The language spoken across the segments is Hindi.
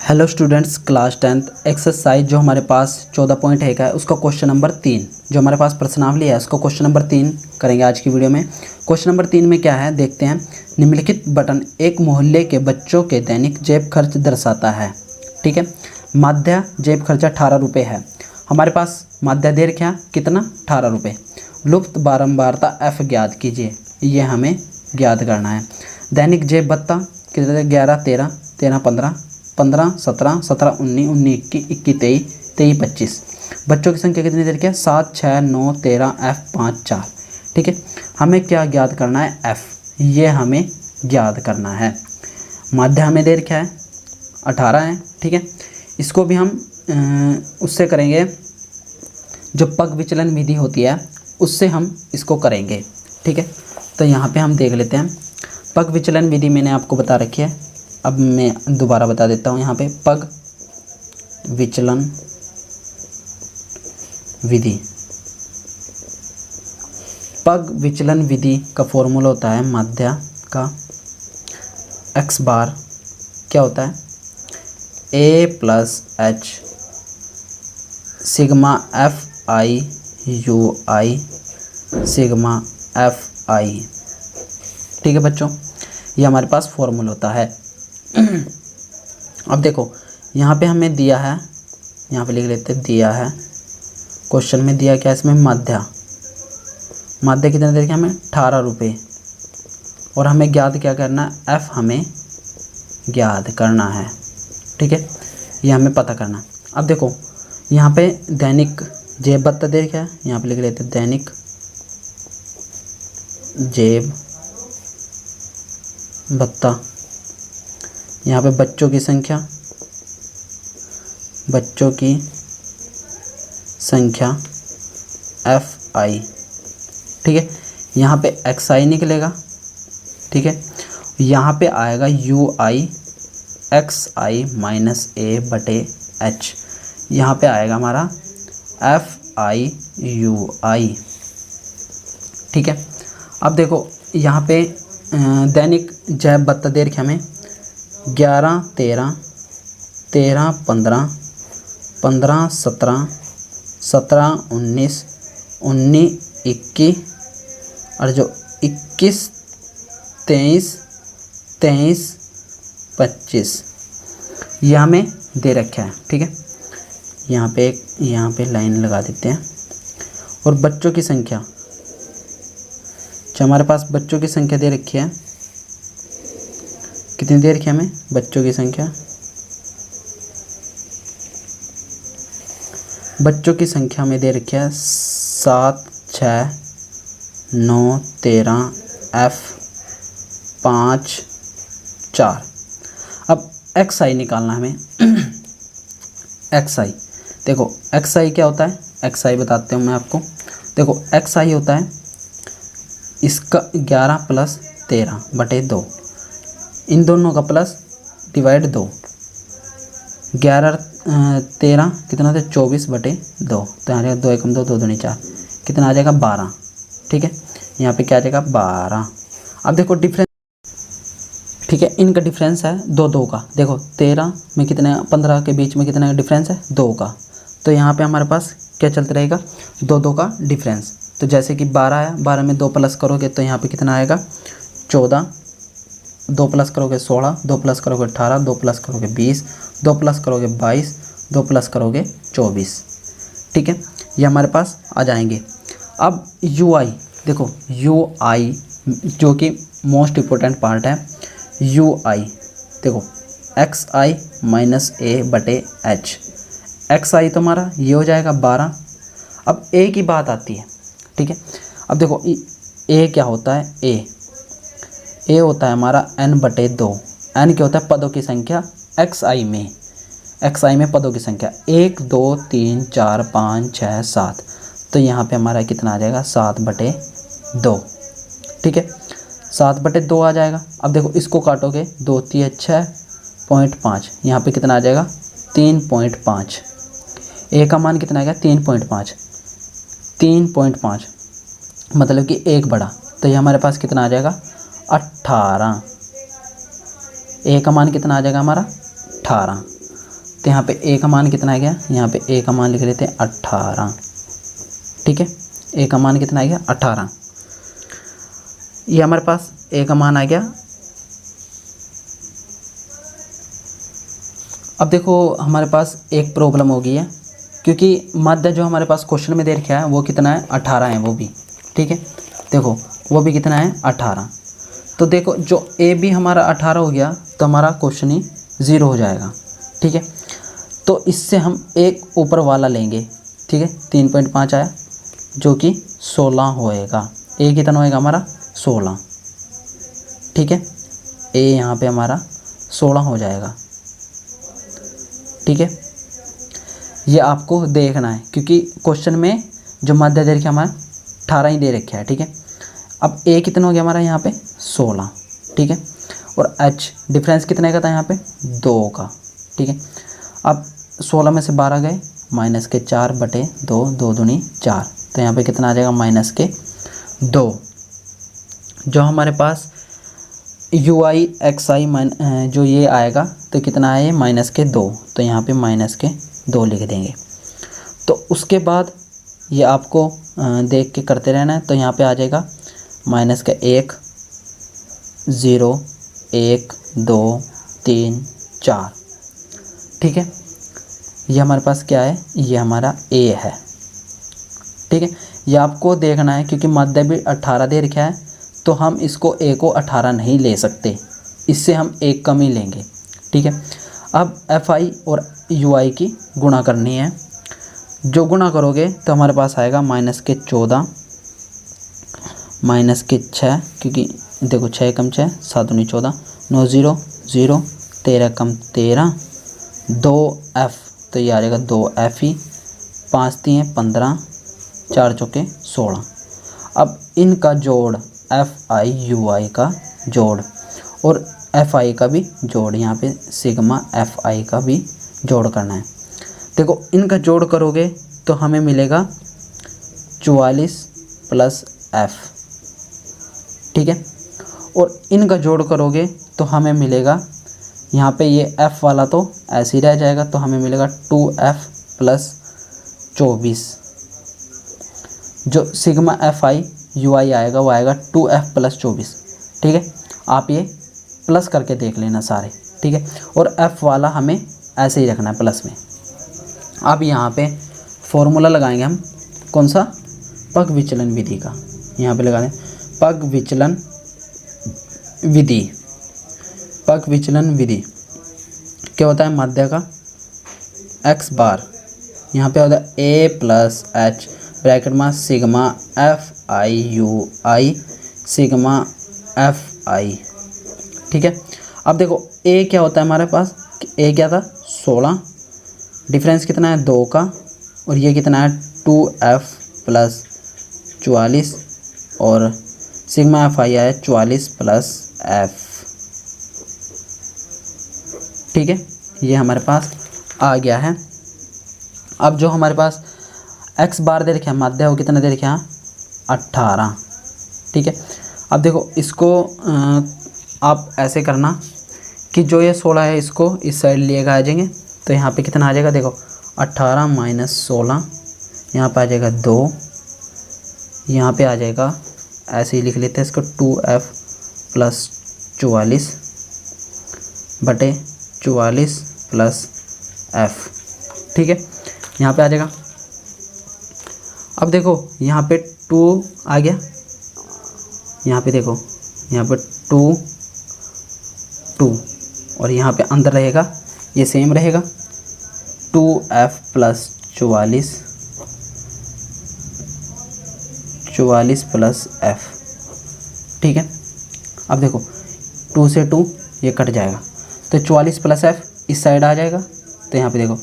Hello students, class 10th exercise जो हमारे पास 14.1 है उसका क्वेश्चन नंबर 3 जो हमारे पास प्रश्नावली है उसको क्वेश्चन नंबर 3 करेंगे आज की वीडियो में। क्वेश्चन नंबर 3 में क्या है देखते हैं। निम्नलिखित बटन एक मोहल्ले के बच्चों के दैनिक जेब खर्च दर्शाता है। ठीक है, माध्य जेब खर्चा 18 रुपये है। हमारे पास माध्य दे रखा है कितना, 18 रुपये। लुप्त बारंबारता f ज्ञात कीजिए, ये हमें ज्ञात करना है। दैनिक जेब भत्ता कितने, 11, 13, 13, 15, 15, 17, 17, 19, 19, 21, 21, 23, 23, 25। बच्चों की संख्या कितनी देर की है, 7, 6, 9, 13, f 5, 4। ठीक है, हमें क्या ज्ञात करना है, f, ये हमें ज्ञात करना है। माध्य हमें दे रखा है 18 है। ठीक है, इसको भी हम उससे करेंगे, जो पग विचलन विधि होती है उससे हम इसको करेंगे। ठीक है, तो यहाँ पे हम देख लेते हैं। पग विचलन विधि मैंने आपको बता रखी है, अब मैं दोबारा बता देता हूँ। यहाँ पे पग विचलन विधि, पग विचलन विधि का फॉर्मूला होता है माध्य का x बार क्या होता है, a plus H sigma F I you I sigma F I. ठीक है बच्चों, ये हमारे पास फॉर्मूला होता है। अब देखो यहाँ पे हमें दिया है, यहाँ पे लिख लेते हैं दिया है, क्वेश्चन में दिया क्या है इसमें, माध्य। माध्य कितने देर के हमें, 18 रुपये। और हमें ज्ञात क्या करना है, f हमें ज्ञात करना है। ठीक है, ये हमें पता करना है। अब देखो यहाँ पे दैनिक जेब भत्ता दे क्या है, यहाँ पे लिख लेते हैं दैनिक जेब भत्ता। यहाँ पे बच्चों की संख्या, बच्चों की संख्या एफ आई। ठीक है, यहाँ पे एक्स आई निकलेगा। ठीक है, यहाँ पे आएगा u i x i minus a बटे एच। यहाँ पे आएगा हमारा एफ आई यू आई। ठीक है, अब देखो यहाँ पे दैनिक जेब भत्ता दे रखे हमें 11, 13, 13, 15, 15, 17, 17, 19, 19, 21 और जो 21, 23, 23, 25 ये हमें दे रखा है। ठीक है, यहाँ पे लाइन लगा देते हैं। और बच्चों की संख्या, जो हमारे पास बच्चों की संख्या दे रखी है, कितनी दे रखी है हमें बच्चों की संख्या, बच्चों की संख्या में दे रखी है 7, 6, 9, 13, f 5, 4। अब एक्स आई निकालना हमें। एक्स आई, देखो एक्स आई क्या होता है, एक्स आई बताते हूँ मैं आपको। देखो एक्स आई होता है इसका 11 प्लस 13 बटे 2, इन दोनों का प्लस डिवाइड 2, 11 13 कितना था, 24 बटे 2। तो यहाँ जाएगा 2 एकम 2, 2 दूनी 4, कितना आ जाएगा 12। ठीक है, यहाँ पे क्या आ जाएगा 12। अब देखो डिफरेंस, ठीक है, इनका डिफरेंस है 2 2 का। देखो 13 में कितने, 15 के बीच में कितना डिफरेंस है, 2 का। तो यहाँ पे हमारे पास क्या चलता रहेगा, 2 2 का डिफरेंस। तो जैसे कि 12 है, 12 में 2 प्लस करोगे तो यहाँ पे कितना आएगा 14, 2 प्लस करोगे 16, 2 प्लस करोगे 18, 2 प्लस करोगे 20, 2 प्लस करोगे 22, 2 प्लस करोगे 24। ठीक है, ये हमारे पास आ जाएंगे। अब यू आई, देखो यू आई जो कि मोस्ट इम्पोर्टेंट पार्ट है, यू आई देखो एक्स आई माइनस ए बटे एच। एक्स आई तो हमारा ये हो जाएगा 12। अब ए की बात आती है। ठीक है, अब देखो ए क्या होता है, ए होता है हमारा n बटे 2। n क्या होता है, पदों की संख्या एक्स आई में, एक्स आई में पदों की संख्या 1, 2, 3, 4, 5, 6, 7। तो यहाँ पे हमारा कितना आ जाएगा 7 बटे 2। ठीक है, 7 बटे 2 आ जाएगा। अब देखो इसको काटोगे 2 3 6.5, यहाँ पे कितना आ जाएगा 3.5। ए का मान कितना आ गया 3.5, 3.5 मतलब कि एक बड़ा। तो ये हमारे पास कितना आ जाएगा 18। ए का मान कितना आ जाएगा हमारा 18। तो यहाँ पे ए का मान कितना आ गया, यहाँ पे ए का मान लिख लेते हैं 18। ठीक है, ए का मान कितना आ गया 18। ये हमारे पास ए का मान आ गया। अब देखो हमारे पास एक प्रॉब्लम हो गई है, क्योंकि मध्य जो हमारे पास क्वेश्चन में दे रखा है वो कितना है 18 है वो भी। ठीक है, देखो वो भी कितना है 18। तो देखो जो ए भी हमारा 18 हो गया तो हमारा क्वेश्चन ही 0 हो जाएगा। ठीक है, तो इससे हम एक ऊपर वाला लेंगे। ठीक है, 3.5 आया जो कि 16 होएगा। ए कितना होएगा हमारा 16। ठीक है, ए यहाँ पे हमारा 16 हो जाएगा। ठीक है, ये आपको देखना है क्योंकि क्वेश्चन में जो मध्य दे रखा हमारा 18 ही दे रखा है। ठीक है, अब ए कितना हो गया हमारा यहाँ पे 16। ठीक है, और एच डिफरेंस कितने का था यहाँ पे 2 का। ठीक है, अब 16 में से 12 गए, माइनस के 4/2, 2 दूनी 4, तो यहाँ पे कितना आ जाएगा माइनस के 2। जो हमारे पास यू आई एक्स आई जो ये आएगा तो कितना है माइनस के 2, तो यहाँ पे माइनस के 2 लिख देंगे। तो उसके बाद ये आपको देख के करते रहना है। तो यहाँ पे आ जाएगा माइनस का 1, 0, 1, 2, 3, 4। ठीक है, ये हमारे पास क्या है, ये हमारा ए है। ठीक है, ये आपको देखना है क्योंकि मध्य भी 18 दे रखा है, तो हम इसको ए को 18 नहीं ले सकते, इससे हम एक कम ही लेंगे। ठीक है, अब एफ आई और यू आई की गुणा करनी है। जो गुणा करोगे तो हमारे पास आएगा माइनस के 14, माइनस के 6, क्योंकि देखो 6 कम 6, 7 दूनी 14, 9 0 0, 13 कम 13, 2 एफ, तो ये आ जाएगा 2 एफ ही, 5 3 15, 4 चौके 16। अब इनका जोड़ एफ आई यू आई का जोड़ और एफ आई का भी जोड़, यहाँ पे सिग्मा एफ आई का भी जोड़ करना है। देखो इनका जोड़ करोगे तो हमें मिलेगा 44 प्लस एफ। ठीक है, और इनका जोड़ करोगे तो हमें मिलेगा, यहाँ पे ये एफ वाला तो ऐसे ही रह जाएगा, तो हमें मिलेगा 2f प्लस 24। जो सिग्मा एफ आई यू आई आएगा वो आएगा 2f प्लस 24। ठीक है, आप ये प्लस करके देख लेना सारे। ठीक है, और f वाला हमें ऐसे ही रखना है प्लस में। अब यहाँ पे फॉर्मूला लगाएंगे हम, कौन सा, पग विचलन विधि का। यहाँ पे लगा दें पग विचलन विधि। पग विचलन विधि क्या होता है, मध्य का x बार, यहाँ पे होता है a प्लस एच ब्रैकेट में sigma F I you I sigma F I. ठीक है, अब देखो a क्या होता है हमारे पास, a क्या था 16, डिफरेंस कितना है 2 का, और ये कितना है 2f प्लस 44, और सिग्मा एफ आई है 44 प्लस f। ठीक है, ये हमारे पास आ गया है। अब जो हमारे पास x बार दे रखे हैं मध्य, वो कितना दे रखे हैं 18। ठीक है, अब देखो इसको आप ऐसे करना कि जो ये 16 है इसको इस साइड लिए आ जाएंगे, तो यहाँ पे कितना आ जाएगा, देखो 18 माइनस 16, यहाँ पे आ जाएगा 2, यहाँ पे आ जाएगा, ऐसे ही लिख लेते हैं इसको 2f प्लस 44 बटे 44 प्लस f। ठीक है, यहाँ पे आ जाएगा। अब देखो यहाँ पे 2 आ गया, यहाँ पे देखो यहाँ पे 2 2, और यहाँ पे अंदर रहेगा ये सेम रहेगा 2f प्लस 44 प्लस f। ठीक है, अब देखो 2 से 2 ये कट जाएगा, तो 44 प्लस f इस साइड आ जाएगा, तो यहाँ पे देखो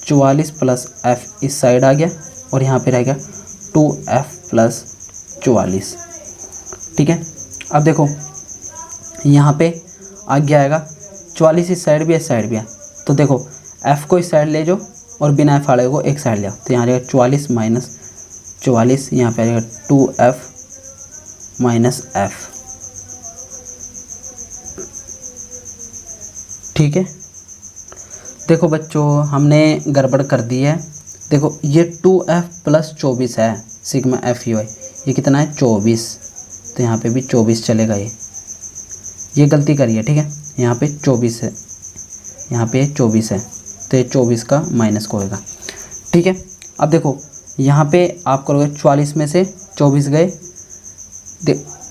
44 प्लस f इस साइड आ गया, और यहाँ पे रहेगा 2f प्लस 44। ठीक है, अब देखो यहाँ पे आगे आएगा 44 इस साइड भी है, इस साइड भी है, तो देखो f को इस साइड ले जाओ और बिना f वाले को एक साइड ले आओ, तो यहाँ आ जाएगा 44 माइनस 44, यहाँ पे आ जाएगा 2f माइनस f। ठीक है, देखो बच्चों हमने गड़बड़ कर दी है। देखो ये 2f प्लस 24 है सिग्मा एफ यू आई, ये कितना है 24, तो यहाँ पे भी 24 चलेगा। ये गलती करी है, ठीक है। यहाँ पे 24 है, यहाँ पे 24 है, तो ये 24 का माइनस को होगा, ठीक है। अब देखो यहाँ पे आप करोगे 44 में से 24 गए,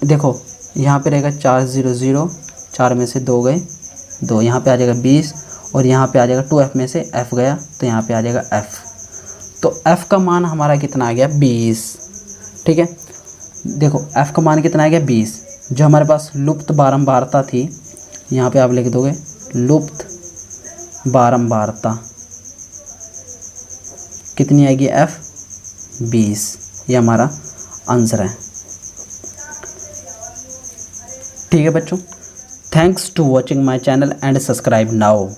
देखो यहाँ पे रहेगा 4 0 0, 4 में से 2 गए 2, यहाँ पे आ जाएगा 20, और यहाँ पे आ जाएगा 2f में से f गया, तो यहाँ पे आ जाएगा f। तो f का मान हमारा कितना आ गया 20, ठीक है। देखो f का मान कितना आ गया 20। जो हमारे पास लुप्त बारंबारता थी, यहाँ पे आप लिख दोगे लुप्त बारंबारता कितनी आएगी f 20, ये हमारा आंसर है, ठीक है बच्चों। Thanks to watching my channel and subscribe now.